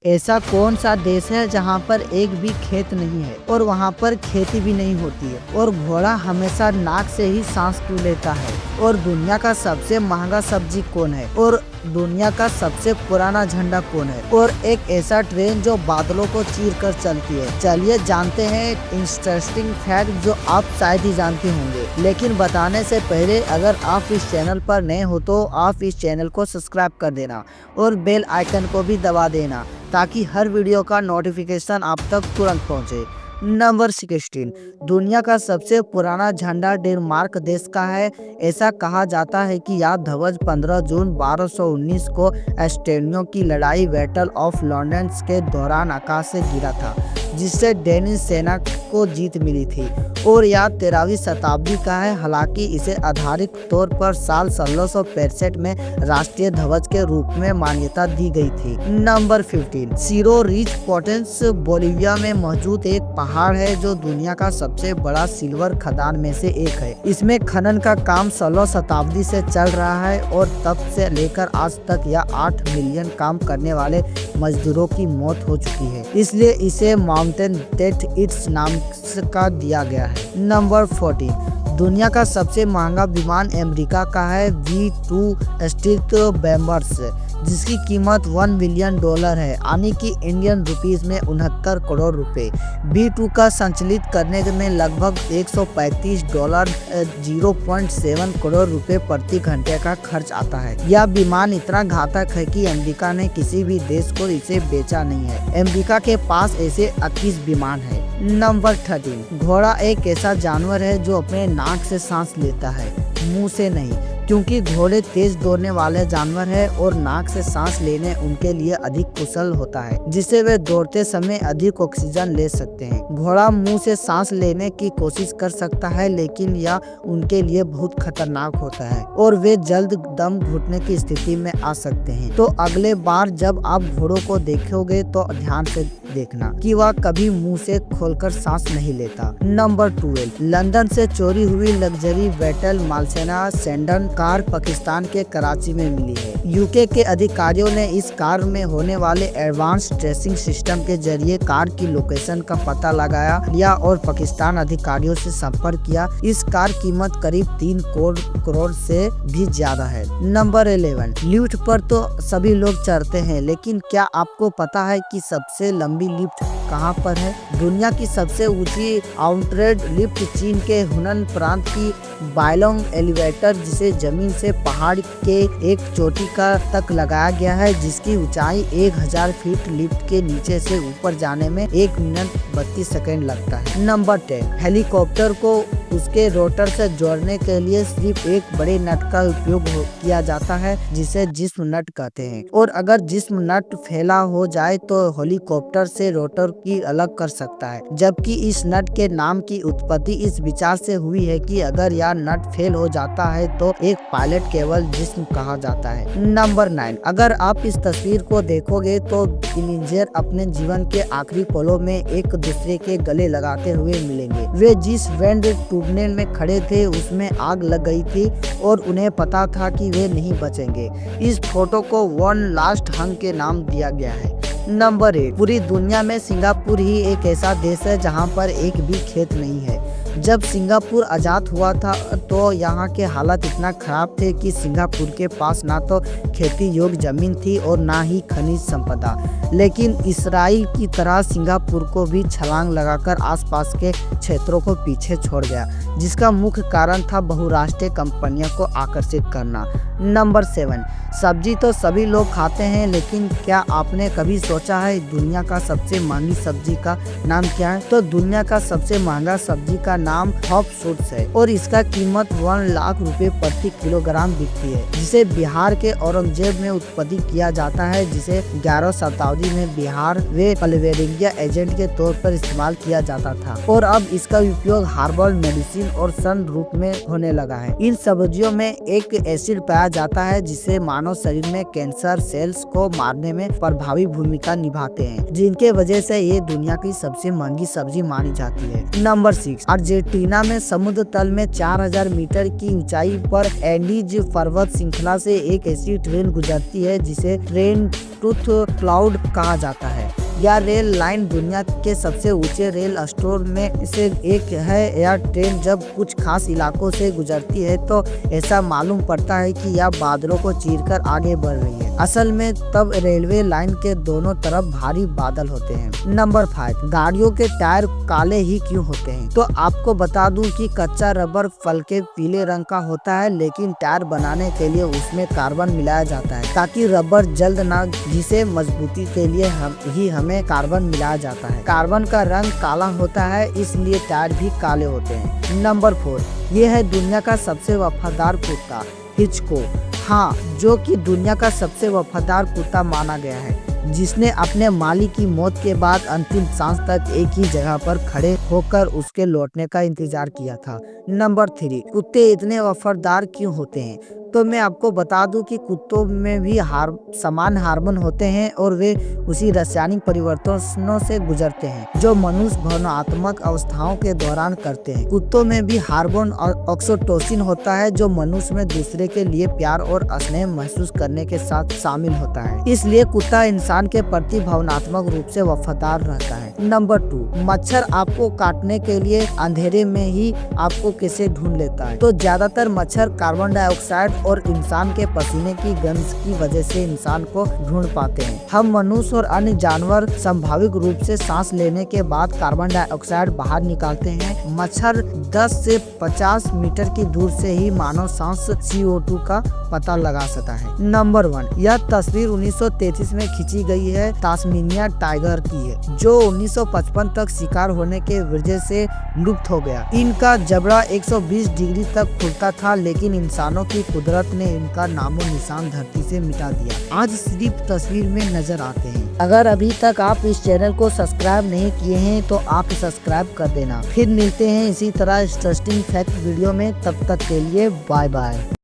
ऐसा कौन सा देश है जहाँ पर एक भी खेत नहीं है और वहाँ पर खेती भी नहीं होती है, और घोड़ा हमेशा नाक से ही सांस क्यों लेता है, और दुनिया का सबसे महंगा सब्जी कौन है, और दुनिया का सबसे पुराना झंडा कौन है, और एक ऐसा ट्रेन जो बादलों को चीर कर चलती है। चलिए जानते हैं इंटरेस्टिंग फैक्ट जो आप शायद ही जानते होंगे। लेकिन बताने से पहले अगर आप इस चैनल पर नए हो तो आप इस चैनल को सब्सक्राइब कर देना और बेल आइकन को भी दबा देना ताकि हर वीडियो का नोटिफिकेशन आप तक तुरंत पहुंचे। नंबर 16, दुनिया का सबसे पुराना झंडा डेनमार्क देश का है। ऐसा कहा जाता है कि यह ध्वज 15 जून 1219 को एस्टोनिया की लड़ाई बैटल ऑफ लॉरेंस के दौरान आकाश से गिरा था, जिससे डेनिश सेना को जीत मिली थी, और यह 13वीं शताब्दी का है। हालांकि इसे आधारिक तौर पर साल 1665 में राष्ट्रीय ध्वज के रूप में मान्यता दी गई थी। नंबर 15, सिरो रिच पोटेंस बोलिविया में मौजूद एक पहाड़ है जो दुनिया का सबसे बड़ा सिल्वर खदान में से एक है। इसमें खनन का काम 16 शताब्दी से चल रहा है और तब से लेकर आज तक यह 8 मिलियन काम करने वाले मजदूरों की मौत हो चुकी है, इसलिए इसे माउंटेन डेथ इट्स नाम का दिया गया है। नंबर 14, दुनिया का सबसे महंगा विमान अमेरिका का है V2 स्ट्रीट बैम्बर्स, जिसकी कीमत $1 बिलियन है, यानी कि इंडियन रुपीस में 69 करोड़ रुपए। V2 का संचालित करने में लगभग $135 0.7 करोड़ रुपए प्रति घंटे का खर्च आता है। यह विमान इतना घातक है कि अमेरिका ने किसी भी देश को इसे बेचा नहीं है। अमेरिका के पास ऐसे 38 विमान है। नंबर 13, घोड़ा एक ऐसा जानवर है जो अपने नाक से सांस लेता है, मुंह से नहीं, क्योंकि घोड़े तेज दौड़ने वाले जानवर हैं और नाक से सांस लेने उनके लिए अधिक कुशल होता है, जिससे वे दौड़ते समय अधिक ऑक्सीजन ले सकते हैं। घोड़ा मुंह से सांस लेने की कोशिश कर सकता है, लेकिन यह उनके लिए बहुत खतरनाक होता है और वे जल्द दम घुटने की स्थिति में आ सकते हैं। तो अगले बार जब आप घोड़ों को देखोगे तो ध्यान से देखना कि वह कभी मुंह से खोलकर सांस नहीं लेता। नंबर 12, लंदन से चोरी हुई लग्जरी बैटल मालसेना सेंडन कार पाकिस्तान के कराची में मिली है। यूके के अधिकारियों ने इस कार में होने वाले एडवांस ट्रेसिंग सिस्टम के जरिए कार की लोकेशन का पता लगाया और पाकिस्तान अधिकारियों से संपर्क किया। इस कार कीमत करीब 3 करोड़ से भी ज्यादा है। नंबर 11, लिफ्ट पर तो सभी लोग चढ़ते हैं, लेकिन क्या आपको पता है कि सबसे लंबी लिफ्ट कहाँ पर है? दुनिया की सबसे ऊंची आउटरेड लिफ्ट चीन के हुनन प्रांत की बायलोंग एलिवेटर, जिसे जमीन से पहाड़ के एक चोटी का तक लगाया गया है, जिसकी ऊंचाई 1000 फीट। लिफ्ट के नीचे से ऊपर जाने में 1 मिनट 32 सेकंड लगता है। नंबर 10, हेलीकॉप्टर को उसके रोटर से जोड़ने के लिए सिर्फ एक बड़े नट का उपयोग किया जाता है, जिसे जिस्म नट कहते हैं, और अगर जिस्म नट फैला हो जाए तो हेलीकॉप्टर से रोटर की अलग कर सकता है। जबकि इस नट के नाम की उत्पत्ति इस विचार से हुई है कि अगर यह नट फेल हो जाता है तो एक पायलट केवल जिस्म कहा जाता है। नंबर 9, अगर आप इस तस्वीर को देखोगे तो टीनेजर अपने जीवन के आखिरी पलों में एक दूसरे के गले लगाते हुए मिलेंगे। वे जिस बैंड टूटने में खड़े थे उसमें आग लग गई थी और उन्हें पता था कि वे नहीं बचेंगे। इस फोटो को वन लास्ट हंग के नाम दिया गया है। नंबर 8, पूरी दुनिया में सिंगापुर ही एक ऐसा देश है जहां पर एक भी खेत नहीं है। जब सिंगापुर आज़ाद हुआ था तो यहाँ के हालात इतना खराब थे कि सिंगापुर के पास ना तो खेती योग्य जमीन थी और ना ही खनिज संपदा। लेकिन इसराइल की तरह सिंगापुर को भी छलांग लगाकर आसपास के क्षेत्रों को पीछे छोड़ गया, जिसका मुख्य कारण था बहुराष्ट्रीय कंपनियों को आकर्षित करना। नंबर 7, सब्जी तो सभी लोग खाते हैं, लेकिन क्या आपने कभी सोचा है दुनिया का सबसे महंगी सब्जी का नाम क्या है? तो दुनिया का सबसे महंगा सब्जी का नाम हॉप सूट्स है और इसका कीमत 1 लाख रुपए प्रति किलोग्राम बिकती है, जिसे बिहार के औरंगजेब में उत्पत्ति किया जाता है, जिसे 11वीं शताब्दी में बिहार वे पल्वेरिया एजेंट के तौर पर इस्तेमाल किया जाता था और अब इसका उपयोग हर्बल मेडिसिन और सन रूप में होने लगा है। इन सब्जियों में एक एसिड पाया जाता है जिसे मानव शरीर में कैंसर सेल्स को मारने में प्रभावी भूमिका निभाते हैं, जिनके वजह से ये दुनिया की सबसे महंगी सब्जी मानी जाती है। नंबर 6, अर्जेंटीना में समुद्र तल में 4000 मीटर की ऊंचाई पर एंडीज पर्वत श्रृंखला से एक ऐसी ट्रेन गुजरती है जिसे ट्रेन टूथ क्लाउड कहा जाता है। यह रेल लाइन दुनिया के सबसे ऊंचे रेल स्टोर में से एक है। यह ट्रेन जब कुछ खास इलाकों से गुजरती है तो ऐसा मालूम पड़ता है कि यह बादलों को चीरकर आगे बढ़ रही है। असल में तब रेलवे लाइन के दोनों तरफ भारी बादल होते हैं। नंबर 5, गाड़ियों के टायर काले ही क्यों होते हैं? तो आपको बता दूं कि कच्चा रबर फलके पीले रंग का होता है, लेकिन टायर बनाने के लिए उसमें कार्बन मिलाया जाता है ताकि रबर जल्द ना घिसे। मजबूती के लिए हमें कार्बन मिलाया जाता है। कार्बन का रंग काला होता है, इसलिए टायर भी काले होते हैं। नंबर 4, ये है दुनिया का सबसे वफादार कुत्ता, हिचको। हाँ, जो कि दुनिया का सबसे वफादार कुत्ता माना गया है, जिसने अपने मालिक की मौत के बाद अंतिम सांस तक एक ही जगह पर खड़े होकर उसके लौटने का इंतजार किया था। नंबर 3, कुत्ते इतने वफादार क्यों होते हैं? तो मैं आपको बता दूं कि कुत्तों में भी समान हार्मोन होते हैं और वे उसी रासायनिक परिवर्तनों से गुजरते हैं जो मनुष्य भावनात्मक अवस्थाओं के दौरान करते हैं। कुत्तों में भी हार्मोन ऑक्सीटोसिन होता है जो मनुष्य में दूसरे के लिए प्यार और स्नेह महसूस करने के साथ शामिल होता है। इसलिए कुत्ता इंसान के प्रति भावनात्मक रूप से वफादार रहता है। नंबर 2, मच्छर आपको काटने के लिए अंधेरे में ही आपको कैसे ढूंढ लेता है? तो ज्यादातर मच्छर कार्बन डाइऑक्साइड और इंसान के पसीने की गंध की वजह से इंसान को ढूंढ पाते हैं। हम मनुष्य और अन्य जानवर संभाविक रूप से सांस लेने के बाद कार्बन डाइऑक्साइड बाहर निकालते हैं। मच्छर 10 से 50 मीटर की दूर से ही मानव सांस CO2 का पता लगा सकता है। नंबर 1, यह तस्वीर 1933 में खींची गई है। तास्मेनिया टाइगर की है जो 1955 तक शिकार होने के वजह से लुप्त हो गया। इनका जबड़ा 120 डिग्री तक खुलता था, लेकिन इंसानों की कुदरत ने इनका नामो निशान धरती से मिटा दिया। आज सिर्फ तस्वीर में नजर आते हैं। अगर अभी तक आप इस चैनल को सब्सक्राइब नहीं किए हैं तो आप सब्सक्राइब कर देना। फिर मिलते हैं इसी तरह इंटरेस्टिंग फैक्ट वीडियो में। तब तक के लिए बाय बाय।